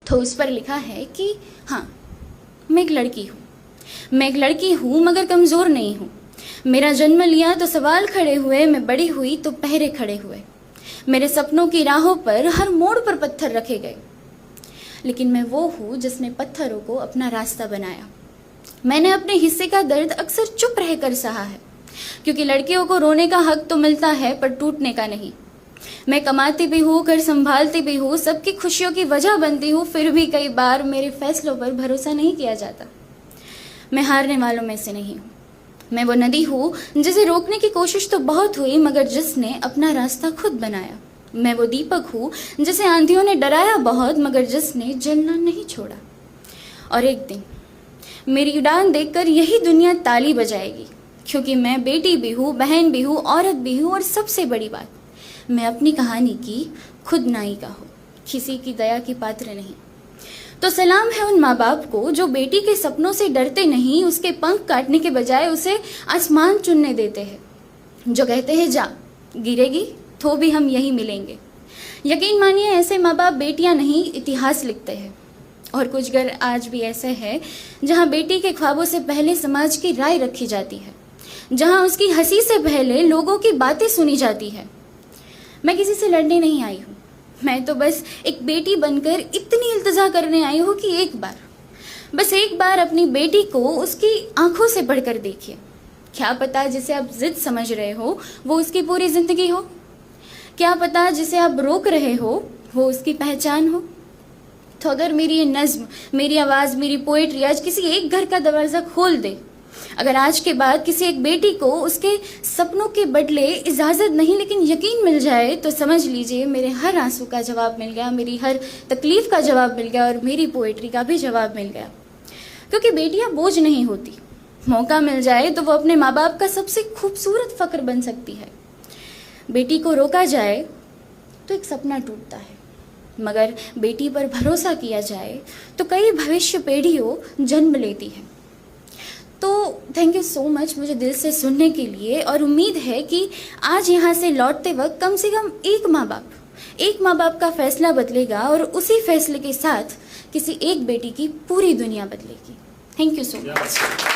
तो उस पर लिखा है कि हाँ, मैं एक लड़की हूँ मगर कमज़ोर नहीं हूँ। मेरा जन्म लिया तो सवाल खड़े हुए, मैं बड़ी हुई तो पहरे खड़े हुए। मेरे सपनों की राहों पर हर मोड़ पर पत्थर रखे गए, लेकिन मैं वो हूँ जिसने पत्थरों को अपना रास्ता बनाया। मैंने अपने हिस्से का दर्द अक्सर चुप रहकर सहा है, क्योंकि लड़कियों को रोने का हक तो मिलता है पर टूटने का नहीं। मैं कमाती भी हूँ, घर संभालती भी हूँ, सबकी खुशियों की वजह बनती हूँ, फिर भी कई बार मेरे फैसलों पर भरोसा नहीं किया जाता। मैं हारने वालों में से नहीं हूँ। मैं वो नदी हूँ जिसे रोकने की कोशिश तो बहुत हुई, मगर जिसने अपना रास्ता खुद बनाया। मैं वो दीपक हूँ जिसे आंधियों ने डराया बहुत, मगर जिसने जलना नहीं छोड़ा। और एक दिन मेरी उड़ान देखकर यही दुनिया ताली बजाएगी, क्योंकि मैं बेटी भी हूँ, बहन भी हूँ, औरत भी हूँ, और सबसे बड़ी बात, मैं अपनी कहानी की खुद नायिका हूँ, किसी की दया की पात्र नहीं। तो सलाम है उन माँ बाप को जो बेटी के सपनों से डरते नहीं, उसके पंख काटने के बजाय उसे आसमान चुनने देते हैं, जो कहते हैं जा, गिरेगी तो भी हम यही मिलेंगे। यकीन मानिए, ऐसे माँ बाप बेटियाँ नहीं इतिहास लिखते हैं। और कुछ घर आज भी ऐसे हैं जहाँ बेटी के ख्वाबों से पहले समाज की राय रखी जाती है, जहाँ उसकी हंसी से पहले लोगों की बातें सुनी जाती है। मैं किसी से लड़ने नहीं आई हूँ, मैं तो बस एक बेटी बनकर इतनी इल्तिजा करने आई हूँ कि बस एक बार अपनी बेटी को उसकी आंखों से बढ़कर देखिए। क्या पता जिसे आप जिद समझ रहे हो वो उसकी पूरी जिंदगी हो। क्या पता जिसे आप रोक रहे हो वो उसकी पहचान हो। तो अगर मेरी ये नज्म, मेरी आवाज़, मेरी पोएट्री आज किसी एक घर का दरवाज़ा खोल दे, अगर आज के बाद किसी एक बेटी को उसके सपनों के बदले इजाज़त नहीं लेकिन यकीन मिल जाए, तो समझ लीजिए मेरे हर आंसू का जवाब मिल गया, मेरी हर तकलीफ़ का जवाब मिल गया, और मेरी पोएट्री का भी जवाब मिल गया। क्योंकि बेटियां बोझ नहीं होती, मौका मिल जाए तो वो अपने माँ बाप का सबसे खूबसूरत फ़ख्र बन सकती है। बेटी को रोका जाए तो एक सपना टूटता है, मगर बेटी पर भरोसा किया जाए तो कई भविष्य पीढ़ियों जन्म लेती है। तो थैंक यू सो मच मुझे दिल से सुनने के लिए, और उम्मीद है कि आज यहाँ से लौटते वक्त कम से कम एक माँ बाप का फैसला बदलेगा, और उसी फैसले के साथ किसी एक बेटी की पूरी दुनिया बदलेगी। Thank you so much.